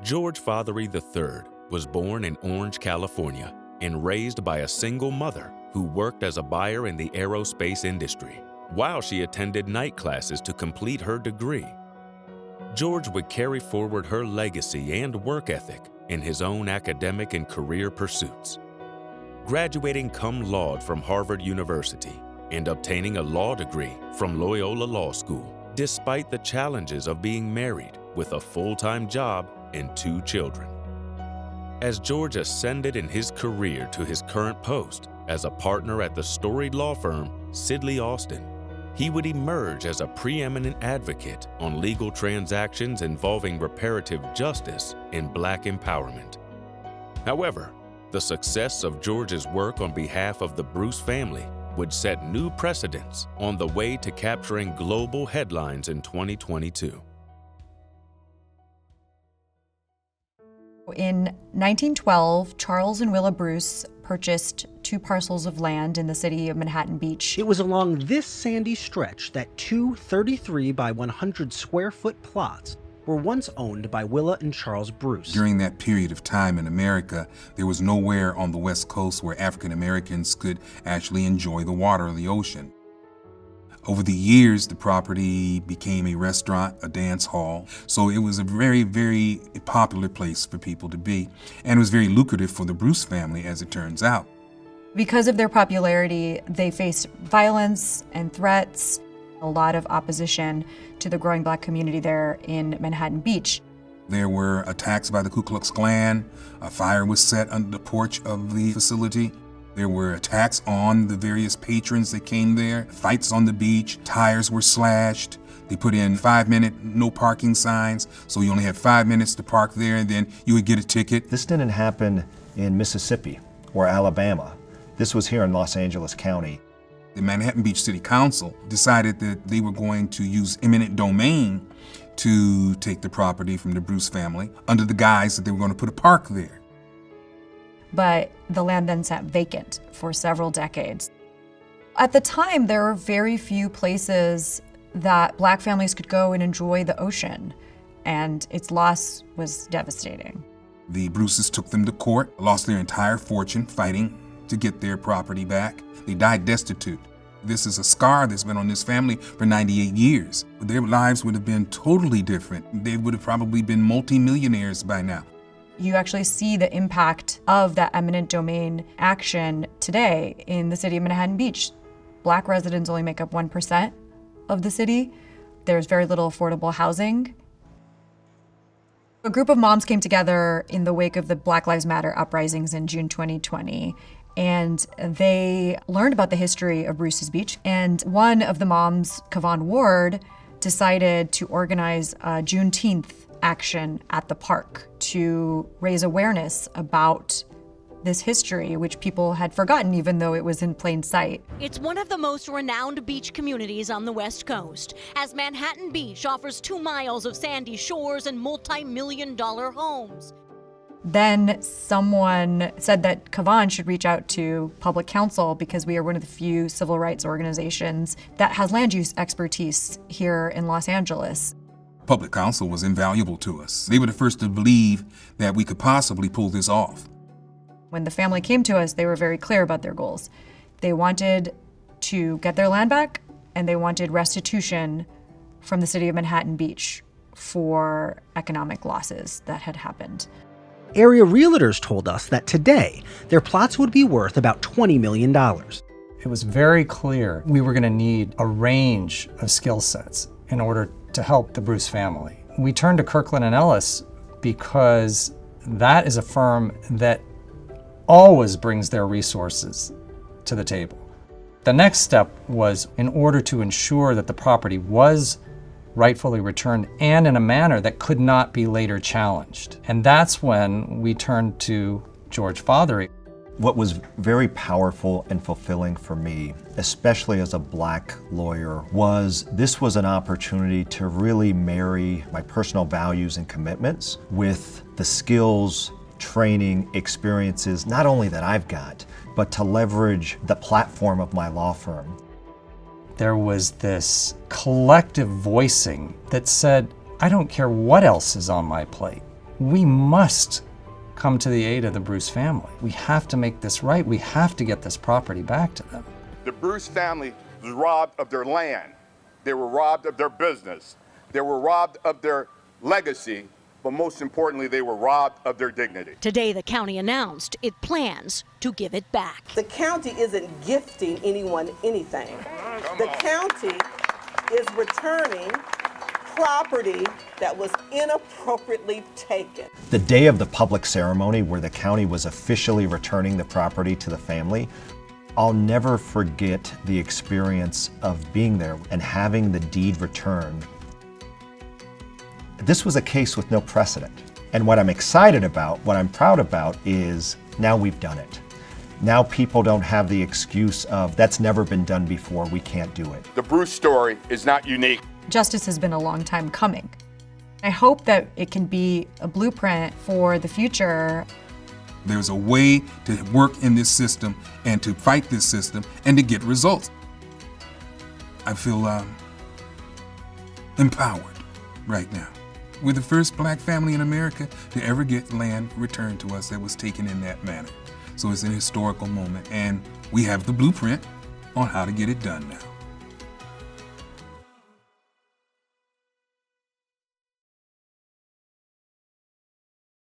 George Fatheree III was born in Orange, California, and raised by a single mother who worked as a buyer in the aerospace industry, while she attended night classes to complete her degree. George would carry forward her legacy and work ethic in his own academic and career pursuits, graduating cum laude from Harvard University and obtaining a law degree from Loyola Law School, despite the challenges of being married with a full-time job and 2 children. As George ascended in his career to his current post as a partner at the storied law firm Sidley Austin, he would emerge as a preeminent advocate on legal transactions involving reparative justice and Black empowerment. However, the success of George's work on behalf of the Bruce family would set new precedents on the way to capturing global headlines in 2022. In 1912, Charles and Willa Bruce purchased 2 parcels of land in the city of Manhattan Beach. It was along this sandy stretch that 2 33 by 100 square foot plots were once owned by Willa and Charles Bruce. During that period of time in America, there was nowhere on the West Coast where African Americans could actually enjoy the water or the ocean. Over the years, the property became a restaurant, a dance hall, so it was a very, very popular place for people to be, and it was very lucrative for the Bruce family, as it turns out. Because of their popularity, they faced violence and threats, a lot of opposition to the growing Black community there in Manhattan Beach. There were attacks by the Ku Klux Klan, a fire was set under the porch of the facility. There were attacks on the various patrons that came there, fights on the beach, tires were slashed. They put in 5-minute no parking signs, so you only had 5 minutes to park there and then you would get a ticket. This didn't happen in Mississippi or Alabama. This was here in Los Angeles County. The Manhattan Beach City Council decided that they were going to use eminent domain to take the property from the Bruce family under the guise that they were going to put a park there. But the land then sat vacant for several decades. At the time, there were very few places that Black families could go and enjoy the ocean, and its loss was devastating. The Bruces took them to court, lost their entire fortune fighting to get their property back. They died destitute. This is a scar that's been on this family for 98 years. Their lives would have been totally different. They would have probably been multimillionaires by now. You actually see the impact of that eminent domain action today in the city of Manhattan Beach. Black residents only make up 1% of the city. There's very little affordable housing. A group of moms came together in the wake of the Black Lives Matter uprisings in June 2020, and they learned about the history of Bruce's Beach. And one of the moms, Kavon Ward, decided to organize a Juneteenth action at the park to raise awareness about this history, which people had forgotten even though it was in plain sight. It's one of the most renowned beach communities on the West Coast, as Manhattan Beach offers 2 miles of sandy shores and multi-million-dollar homes. Then someone said that Kavon should reach out to public counsel because we are one of the few civil rights organizations that has land use expertise here in Los Angeles. Public counsel was invaluable to us. They were the first to believe that we could possibly pull this off. When the family came to us, they were very clear about their goals. They wanted to get their land back, and they wanted restitution from the city of Manhattan Beach for economic losses that had happened. Area realtors told us that today, their plots would be worth about $20 million. It was very clear we were going to need a range of skill sets in order to help the Bruce family. We turned to Kirkland & Ellis because that is a firm that always brings their resources to the table. The next step was, in order to ensure that the property was rightfully returned and in a manner that could not be later challenged. And that's when we turned to George Fatheree. What was very powerful and fulfilling for me, especially as a Black lawyer, was this was an opportunity to really marry my personal values and commitments with the skills, training, experiences, not only that I've got, but to leverage the platform of my law firm. There was this collective voicing that said, I don't care what else is on my plate. We must come to the aid of the Bruce family. We have to make this right. We have to get this property back to them. The Bruce family was robbed of their land. They were robbed of their business. They were robbed of their legacy, but most importantly, they were robbed of their dignity. Today, the county announced it plans to give it back. The county isn't gifting anyone anything. The county is returning property that was inappropriately taken. The day of the public ceremony where the county was officially returning the property to the family, I'll never forget the experience of being there and having the deed returned. This was a case with no precedent. And what I'm excited about, what I'm proud about, is now we've done it. Now people don't have the excuse of, that's never been done before, we can't do it. The Bruce story is not unique. Justice has been a long time coming. I hope that it can be a blueprint for the future. There's a way to work in this system and to fight this system and to get results. I feel empowered right now. We're the first black family in America to ever get land returned to us that was taken in that manner. So it's an historical moment, and we have the blueprint on how to get it done now.